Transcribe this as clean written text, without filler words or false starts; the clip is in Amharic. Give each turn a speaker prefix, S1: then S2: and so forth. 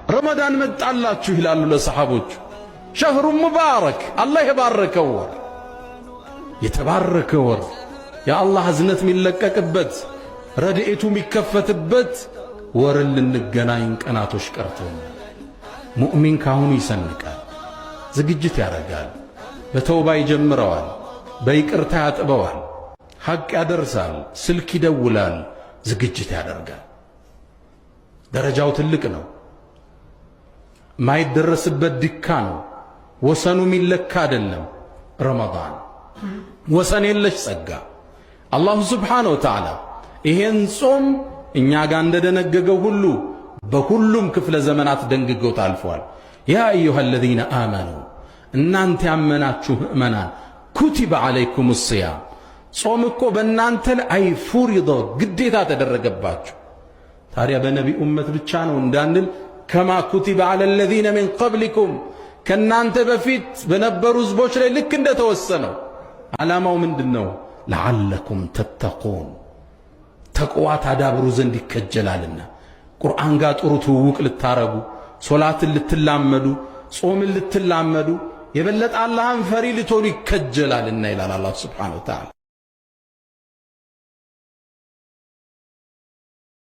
S1: ረመዳን መጣላችሁ ይላሉ ለሰሃቦች። ሸህሩ ሙባረክ አላህ የባረከው ወር፣ የተባረከ ወር፣ የአላህ እዝነት የሚለቀቅበት ረድኤቱ የሚከፈትበት ወርን ልንገናኝ ቀናቶች ቀርተው ሙእሚን ካሁኑ ይሰንቃል፣ ዝግጅት ያደርጋል፣ በተውባ ይጀምረዋል፣ በይቅርታ ያጥበዋል፣ ሐቅ ያደርሳል፣ ስልክ ይደውላል፣ ዝግጅት ያደርጋል። ደረጃው ትልቅ ነው፣ ማይደረስበት ድካ ነው፣ ወሰኑ ሚለካ አይደለም። ረመዳን ወሰን የለሽ ጸጋ። አላሁ ስብሓነሁ ወተዓላ ይሄን ጾም እኛ ጋር እንደደነገገው ሁሉ በሁሉም ክፍለ ዘመናት ደንግገው ታልፏል። ያ አዩሃ አለዚነ አመኑ እናንተ ያመናችሁ ምእመናን ኩቲበ ዓለይኩም ሲያም ጾም እኮ በእናንተ ላይ ፉሪዶ ግዴታ ተደረገባችሁ። ታዲያ በነቢ ኡመት ብቻ ነው እንዳንል ከማ ኩቲበ ዓለ አለዚነ ሚን ቀብሊኩም ከእናንተ በፊት በነበሩ ህዝቦች ላይ ልክ እንደተወሰነው። ዓላማው ምንድን ነው? ለዓለኩም ተተቁን ተቅዋ ታዳብሩ ዘንድ ይከጀላልና። ቁርአን ጋር ጥሩ ትውውቅ ልታረጉ፣ ሶላትን ልትላመዱ፣ ጾምን ልትላመዱ፣ የበለጠ አላህን ፈሪ ልትሆኑ ይከጀላልና ይላል አላህ ሱብሓነሁ ወተዓላ።